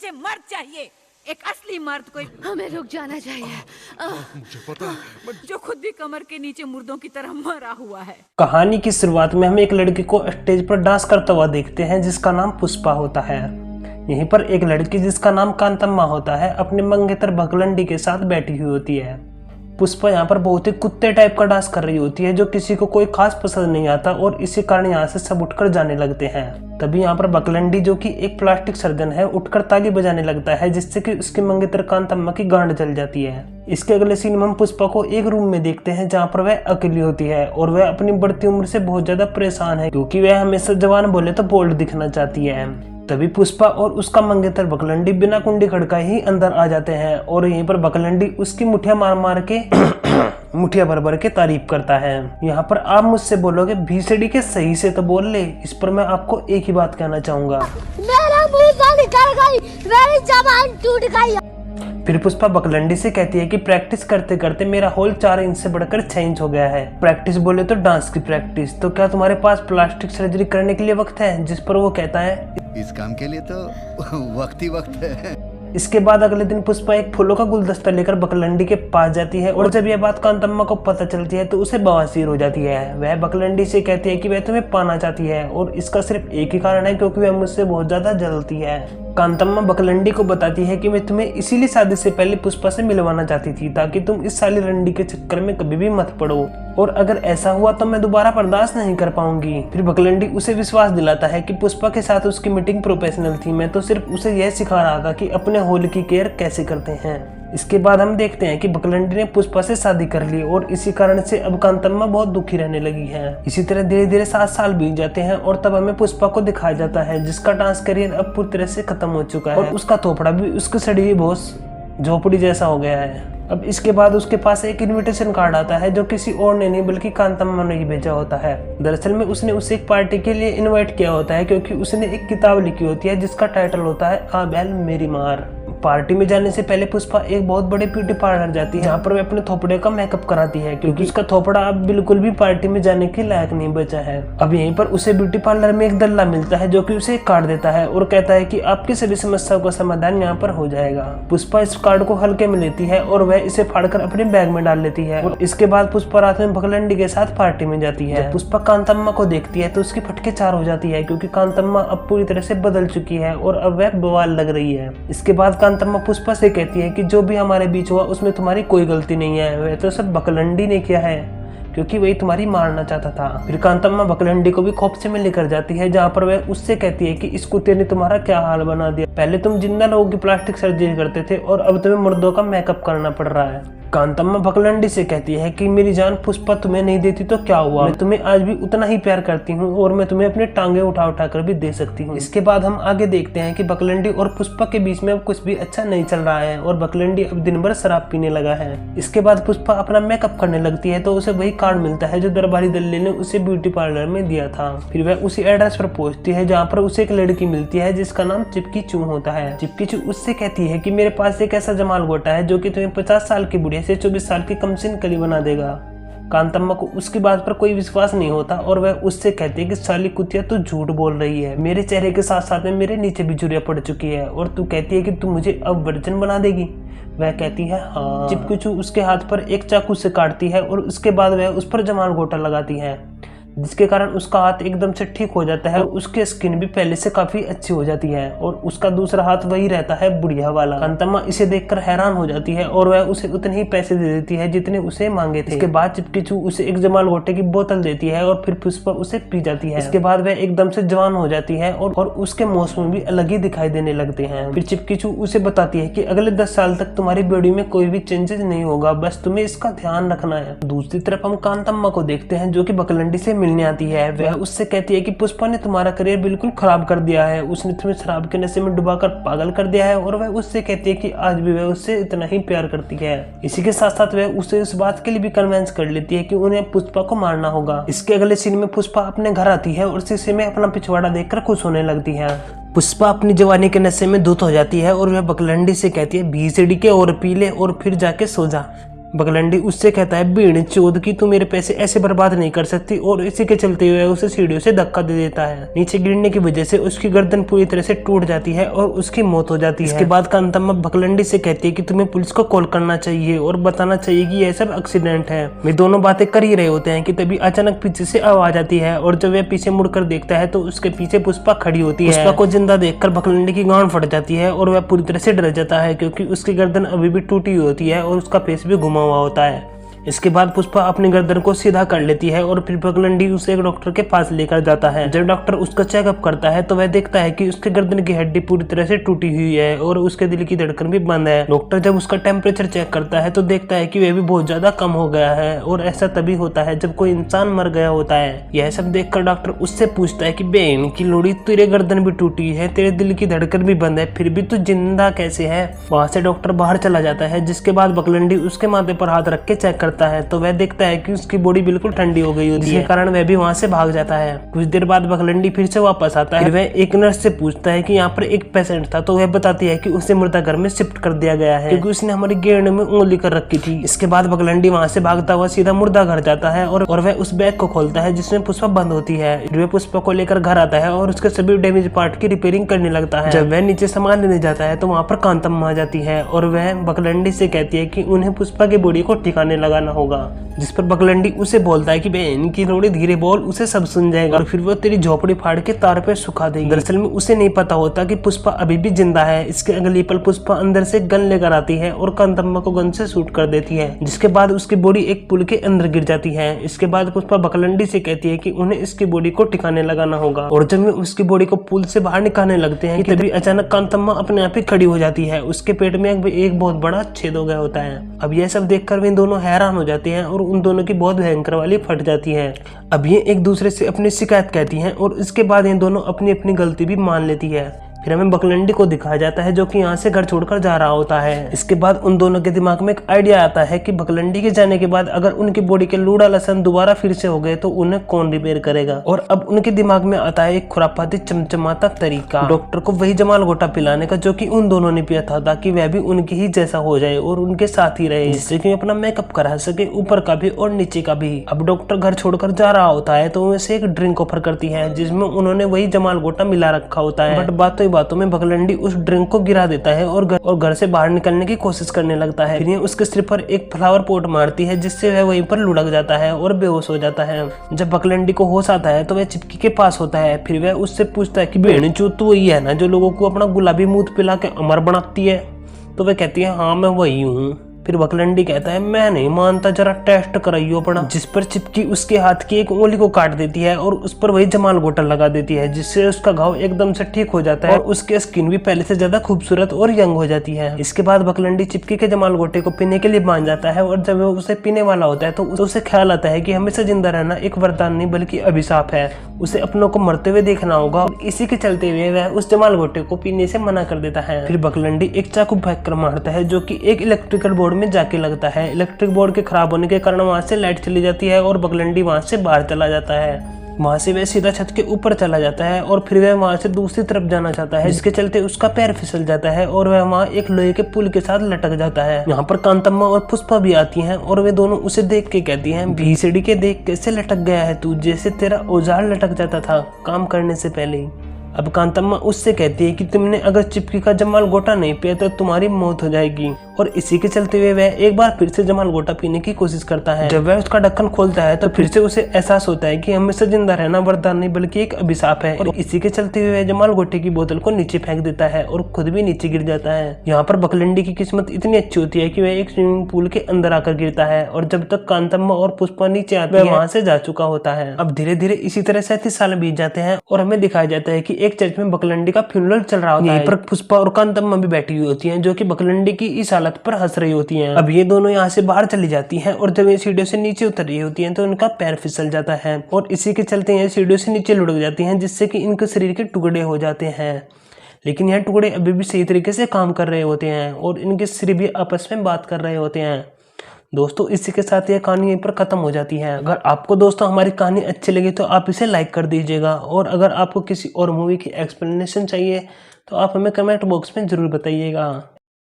मुझे मर्द चाहिए, एक असली मर्द। कोई हमें रुक जाना चाहिए। मुझे पता है जो खुद भी कमर के नीचे मुर्दों की तरह मरा हुआ है। कहानी की शुरुआत में हम एक लड़की को स्टेज पर डांस करता हुआ देखते हैं जिसका नाम पुष्पा होता है। यहीं पर एक लड़की जिसका नाम कांतम्मा होता है अपने मंगेतर भगलंडी के साथ बैठी हुई होती है। पुष्पा यहाँ पर बहुत ही कुत्ते टाइप का डांस कर रही होती है जो किसी को कोई खास पसंद नहीं आता और इसी कारण यहाँ से सब उठकर जाने लगते हैं। तभी यहाँ पर भगलंडी जो कि एक प्लास्टिक सर्जन है उठकर ताली बजाने लगता है जिससे कि उसकी मंगेतर कांतम्मा की गांड जल जाती है। इसके अगले सीन में हम पुष्पा को एक रूम में देखते हैं जहाँ पर वह अकेली होती है और वह अपनी बढ़ती उम्र से बहुत ज्यादा परेशान है क्योंकि वह हमेशा जवान बोले तो बोल्ड दिखना चाहती है। तभी पुष्पा और उसका मंगेतर भगलंडी बिना कुंडी खड़काए ही अंदर आ जाते हैं और यहीं पर भगलंडी उसकी मुठिया मार मार के मुठिया भर भर के तारीफ करता है। यहाँ पर आप मुझसे बोलोगे भीसड़ी के सही से तो बोल ले। इस पर मैं आपको एक ही बात कहना चाहूंगा, मेरा मुंह से निकल गई, मेरी जबान टूट गई। फिर पुष्पा भगलंडी से कहती है कि प्रैक्टिस करते करते मेरा होल 4 इंच से बढ़कर 6 इंच हो गया है। प्रैक्टिस बोले तो डांस की प्रैक्टिस, तो क्या तुम्हारे पास प्लास्टिक सर्जरी करने के लिए वक्त है? जिस पर वो कहता है इस काम के लिए तो वक्त ही वक्त है। इसके बाद अगले दिन पुष्पा एक फूलों का गुलदस्ता लेकर भगलंडी के पास जाती है और जब यह बात कांतम्मा को पता चलती है तो उसे बवासीर हो जाती है। वह भगलंडी से कहती है कि वह तुम्हें पाना चाहती है और इसका सिर्फ एक ही कारण है क्योंकि वह मुझसे बहुत ज्यादा जलती है। कांतम्मा भगलंडी को बताती है कि मैं तुम्हें इसीलिए शादी से पहले पुष्पा से मिलवाना चाहती थी ताकि तुम इस साली रंडी के चक्कर में कभी भी मत पड़ो और अगर ऐसा हुआ तो मैं दोबारा बर्दाश्त नहीं कर पाऊंगी। फिर भगलंडी उसे विश्वास दिलाता है कि पुष्पा के साथ उसकी मीटिंग प्रोफेशनल थी, मैं तो सिर्फ उसे यह सिखा रहा था कि अपने होल की केयर कैसे करते हैं। इसके बाद हम देखते हैं कि भगलंडी ने पुष्पा से शादी कर ली और इसी कारण से अब कांतम्मा बहुत दुखी रहने लगी है। इसी तरह धीरे धीरे 7 साल बीत जाते हैं और तब हमें पुष्पा को दिखाया जाता है जिसका डांस करियर अब पूरी तरह से खत्म हो चुका है और उसका थोपड़ा भी उसकी सड़ी हुई बहुत झोपड़ी जैसा हो गया है। अब इसके बाद उसके पास एक इनविटेशन कार्ड आता है जो किसी और ने नहीं बल्कि कांतम्मा ने ही भेजा होता है। दरअसल में उसने उसे एक पार्टी के लिए इनवाइट किया होता है क्योंकि उसने एक किताब लिखी होती है जिसका टाइटल होता है आ बैल मेरी मार। पार्टी में जाने से पहले पुष्पा एक बहुत बड़े ब्यूटी पार्लर जाती है जहाँ पर वह अपने थोपड़े का मेकअप कराती है क्योंकि उसका थोपड़ा अब बिल्कुल भी पार्टी में जाने के लायक नहीं बचा है। अब यहीं पर उसे ब्यूटी पार्लर में एक दल्ला मिलता है जो कि उसे एक कार्ड देता है और कहता है कि आपकी सभी समस्याओं का समाधान यहाँ पर हो जाएगा। पुष्पा इस कार्ड को हल्के में लेती है और वह इसे फाड़कर अपने बैग में डाल लेती है और इसके बाद पुष्पा रात में भगलंडी के साथ पार्टी में जाती है। पुष्पा कांतम्मा को देखती है तो उसकी फटके 4 हो जाती है क्योंकि कांतम्मा अब पूरी तरह से बदल चुकी है और अब वह बवाल लग रही है। इसके बाद कांतम्मा पुष्पा से कहती है कि जो भी हमारे बीच हुआ उसमें तुम्हारी कोई गलती नहीं है, वह तो सब भगलंडी ने किया है क्योंकि वही तुम्हारी मारना चाहता था। फिर कांतम्मा भगलंडी को भी खोपचे में लेकर जाती है जहाँ पर वह उससे कहती है कि इस कुत्ते ने तुम्हारा क्या हाल बना दिया, पहले तुम जिंदा लोगों की प्लास्टिक सर्जरी करते थे और अब तुम्हें मुर्दों का मेकअप करना पड़ रहा है। कांतम्मा भगलंडी से कहती है कि मेरी जान पुष्पा तुम्हें नहीं देती तो क्या हुआ, मैं तुम्हें आज भी उतना ही प्यार करती हूँ और मैं तुम्हें अपने टांगे उठा उठा कर भी दे सकती हूँ। इसके बाद हम आगे देखते हैं कि भगलंडी और पुष्पा के बीच में अब कुछ भी अच्छा नहीं चल रहा है और भगलंडी अब दिन भर शराब पीने लगा है। इसके बाद पुष्पा अपना मेकअप करने लगती है तो उसे वही कार्ड मिलता है जो दरबारी दल्ले ने उसे ब्यूटी पार्लर में दिया था। फिर वह उसी एड्रेस पर पहुंचती है जहाँ पर उसे एक लड़की मिलती है जिसका नाम चिपकी चू होता है। चिपकी चू उससे कहती है कि मेरे पास एक ऐसा जमाल गोटा है जो कि तुम्हें 50 साल की बुढ़िया से 24 साल की कमसिन कली बना देगा। कांतम्मा को उसकी बात पर कोई विश्वास नहीं होता और वह उससे कहती है कि साली कुतिया तू झूठ बोल रही है, मेरे चेहरे के साथ साथ में मेरे नीचे भी झुर्रियां पड़ चुकी है और तू कहती है कि तू मुझे अब वर्जन बना देगी। वह कहती है हाँ। चिपकुचू उसके हाथ पर एक चाकू से काटती है और उसके बाद वह उस पर जमाल गोटा लगाती है जिसके कारण उसका हाथ एकदम से ठीक हो जाता है और उसकी स्किन भी पहले से काफी अच्छी हो जाती है और उसका दूसरा हाथ वही रहता है बुढ़िया वाला। कांतम्मा इसे देखकर हैरान हो जाती है और वह उसे उतने ही पैसे दे देती है जितने उसे मांगे थे। इसके बाद चिपकीचू उसे एक जमाल गोटे की बोतल देती है और फिर पुष्पा उसे पी जाती है। इसके बाद वह एकदम से जवान हो जाती है और उसके मौसम भी अलग ही दिखाई देने लगते हैं। फिर चिपकीचू उसे बताती है कि अगले 10 साल तक तुम्हारी बॉडी में कोई भी चेंजेस नहीं होगा, बस तुम्हें इसका ध्यान रखना है। दूसरी तरफ हम कांतम्मा को देखते हैं जो कि भगलंडी से मिलने आती है। वह उससे कहती है कि पुष्पा ने तुम्हारा करियर बिल्कुल खराब कर दिया है, उसने तुम्हें शराब के नशे में डुबाकर पागल कर दिया है और वह उससे कहती है कि आज भी वह उससे इतना ही प्यार करती है। इसी के साथ साथ वह उसे इस बात के लिए भी कन्विंस कर लेती है कि उन्हें पुष्पा को मारना होगा। इसके अगले सीन में पुष्पा अपने घर आती है और शीशे में अपना पिछवाड़ा देखकर खुश होने लगती है। पुष्पा अपनी जवानी के नशे में धुत हो जाती है और वह भगलंडी से कहती है भीसड़ी के और पी ले और फिर जाके सो जा। बकलंडी उससे कहता है बीड़ चोद की तू मेरे पैसे ऐसे बर्बाद नहीं कर सकती, और इसी के चलते हुए उसे सीढ़ियों से धक्का दे देता है। नीचे गिरने की वजह से उसकी गर्दन पूरी तरह से टूट जाती है और उसकी मौत हो जाती है। इसके बाद कांतम्मा बकलंडी से कहती है कि तुम्हें पुलिस को कॉल करना चाहिए और बताना चाहिए कि यह सब एक्सीडेंट है। वे दोनों बातें कर ही रहे होते हैं कि तभी अचानक पीछे से आवाज आती है और जब वह पीछे मुड़कर देखता है तो उसके पीछे पुष्पा खड़ी होती है। पुष्पा को जिंदा देखकर बकलंडी की गांड फट जाती है और वह पूरी तरह से डर जाता है क्योंकि उसकी गर्दन अभी भी टूटी होती है और उसका फेस भी घुमा हुआ होता है। इसके बाद पुष्पा अपनी गर्दन को सीधा कर लेती है और फिर बकलंडी उसे एक डॉक्टर के पास लेकर जाता है। जब डॉक्टर उसका चेकअप करता है तो वह देखता है कि उसके गर्दन की हड्डी पूरी तरह से टूटी हुई है और उसके दिल की धड़कन भी बंद है। डॉक्टर जब उसका टेम्परेचर चेक करता है तो देखता है कि वह भी बहुत ज्यादा कम हो गया है और ऐसा तभी होता है जब कोई इंसान मर गया होता है। यह सब देखकर डॉक्टर उससे पूछता है कि बहन की लोड़ी, तेरे गर्दन भी टूटी है, तेरे दिल की धड़कन भी बंद है, फिर भी तू जिंदा कैसे है। वहां से डॉक्टर बाहर चला जाता है, जिसके बाद बकलंडी उसके माथे पर हाथ रख के चेक करता है तो वह देखता है कि उसकी बॉडी बिल्कुल ठंडी हो गई होती है, जिसके कारण वह भी वहां से भाग जाता है। कुछ देर बाद बकलंडी फिर से वापस आता है। वह एक नर्स से पूछता है कि यहाँ पर एक पेशेंट था तो वह बताती है कि उसे मुर्दा घर में शिफ्ट कर दिया गया है क्योंकि उसने हमारी गेंद में उंगली कर रखी थी। इसके बाद बकलंडी वहां से भागता हुआ सीधा मुर्दा घर जाता है और वह उस बैग को खोलता है जिसमें पुष्पा बंद होती है। वह पुष्पा को लेकर घर आता है और उसके सभी डैमेज पार्ट की रिपेयरिंग करने लगता है। जब वह नीचे सामान लेने जाता है तो वहाँ पर कांतम्मा आ जाती है और वह बकलंडी से कहती है कि उन्हें पुष्पा की बॉडी को ठिकाने लगाना होगा, जिस पर बकलंडी उसे बोलता है कि बहन की लोड़ी धीरे बोल, उसे सब सुन जाएगा और फिर वो तेरी झोपड़ी फाड़ के तार पे सुखा देगी। दरअसल में उसे नहीं पता होता कि पुष्पा अभी भी जिंदा है। इसके अगली पल पुष्पा अंदर से गन लेकर आती है और कांतम्मा को गन से शूट कर देती है, जिसके बाद उसकी बॉडी एक पुल के अंदर गिर जाती है। इसके बाद पुष्पा बकलंडी से कहती है कि उन्हें इसकी बॉडी को ठिकाने लगाना होगा और जब वे उसकी बॉडी को पुल से बाहर निकालने लगते हैं तभी अचानक कांतम्मा अपने आप ही खड़ी हो जाती है। उसके पेट में एक बहुत बड़ा छेद हो गया होता है। अब यह सब देखकर वे दोनों हैरान हो जाते हैं और उन दोनों की बहुत भयंकर वाली फट जाती है। अब ये एक दूसरे से अपनी शिकायत कहती हैं और इसके बाद ये दोनों अपनी अपनी गलती भी मान लेती है। फिर हमें बकलंडी को दिखाया जाता है जो कि यहाँ से घर छोड़कर जा रहा होता है। इसके बाद उन दोनों के दिमाग में एक आइडिया आता है कि बकलंडी के जाने के बाद अगर उनकी बॉडी के लूड़ा लसन दोबारा फिर से हो गए तो उन्हें कौन रिपेयर करेगा। और अब उनके दिमाग में आता है एक खुरापाती चमचमाता तरीका, डॉक्टर को वही जमाल गोटा पिलाने का जो कि उन दोनों ने पिया था, ताकि वह भी उनके ही जैसा हो जाए और उनके साथ ही रहे, जिससे कि अपना मेकअप करा सके, ऊपर का भी और नीचे का भी। अब डॉक्टर घर छोड़कर जा रहा होता है तो उनसे एक ड्रिंक ऑफर करती है जिसमें उन्होंने वही जमाल गोटा मिला रखा होता है। बट बातों ही बातों में बकलंडी उस ड्रिंक को गिरा देता है और घर से बाहर निकलने की कोशिश करने लगता है। फिर उसके सिर पर एक फ्लावर पॉट मारती है जिससे वह वहीं पर लुढ़क जाता है और बेहोश हो जाता है। जब बकलंडी को होश आता है तो वह चिपकी के पास होता है। फिर वह उससे पूछता है कि बहन चो तू वही है ना जो लोगों को अपना गुलाबी मूत पिला के अमर बनाती है। तो वह कहती है हाँ मैं वही हूँ। फिर बकलंडी कहता है मैं नहीं मानता, जरा टेस्ट कराइयो अपना, जिस पर चिपकी उसके हाथ की एक उंगली को काट देती है और उस पर वही जमाल गोटा लगा देती है, जिससे उसका घाव एकदम से ठीक हो जाता है और उसकी स्किन भी पहले से ज्यादा खूबसूरत और यंग हो जाती है। इसके बाद बकलंडी चिपकी के जमाल गोटे को पीने के लिए मान जाता है और जब वो उसे पीने वाला होता है तो उसे ख्याल आता है कि हमेशा जिंदा रहना एक वरदान नहीं बल्कि अभिशाप है, उसे अपनों को मरते हुए देखना होगा। और इसी के चलते हुए वह उस जमाल गोटे को पीने से मना कर देता है। फिर बकलंडी एक चाकू फेंक कर मारता है जो कि एक इलेक्ट्रिकल बोर्ड में जाके लगता है। इलेक्ट्रिक बोर्ड के खराब होने के कारण वहां से लाइट चली जाती है और बकलंडी वहां से बाहर चला जाता है। वहां से वह सीधा छत के ऊपर चला जाता है और फिर वह वहां से दूसरी तरफ जाना चाहता है, जिसके चलते उसका पैर फिसल जाता है और वह वहां एक लोहे के पुल के साथ लटक जाता है। यहाँ पर कांतम्मा और पुष्पा भी आती हैं और वे दोनों उसे देख के कहती हैं भीसड़ी के देख कैसे लटक गया है तू, जैसे तेरा औजार लटक जाता था काम करने से पहले ही। अब कांतम्मा उससे कहती है कि तुमने अगर चिपकी का जमाल गोटा नहीं पिया तो तुम्हारी मौत हो जाएगी। और इसी के चलते हुए वह एक बार फिर से जमाल गोटा पीने की कोशिश करता है। जब वह उसका ढक्कन खोलता है तो फिर से उसे एहसास होता है कि हमेशा जिंदा रहना वरदान नहीं बल्कि एक अभिशाप है। और इसी के चलते हुए वह जमाल गोटे की बोतल को नीचे फेंक देता है और खुद भी नीचे गिर जाता है। यहाँ पर बकलंडी की किस्मत इतनी अच्छी होती है कि वह एक स्विमिंग पूल के अंदर आकर गिरता है और जब तक कांतम्मा और पुष्पा नीचे आते हैं वहां से जा चुका होता है। अब धीरे धीरे इसी तरह 37 साल बीत जाते हैं और हमें दिखाया जाता है कि एक चर्च में बकलंडी का फ्यूनरल चल रहा होता है। पर पुष्पा और कांतम्मा भी बैठी हुई होती हैं जो कि बकलंडी की इस हालत पर हंस रही होती हैं। अब ये दोनों यहाँ से बाहर चली जाती हैं और जब ये सीढ़ियों से नीचे उतर रही होती हैं तो उनका पैर फिसल जाता है और इसी के चलते ये सीढ़ियों से नीचे लुढ़क जाती हैं, जिससे कि इनके शरीर के टुकड़े हो जाते हैं। लेकिन यह टुकड़े अभी भी सही तरीके से काम कर रहे होते हैं और इनके शरीर भी आपस में बात कर रहे होते हैं। दोस्तों इसी के साथ यह कहानी यहीं पर खत्म हो जाती है। अगर आपको दोस्तों हमारी कहानी अच्छी लगी तो आप इसे लाइक कर दीजिएगा और अगर आपको किसी और मूवी की एक्सप्लेनेशन चाहिए तो आप हमें कमेंट बॉक्स में जरूर बताइएगा।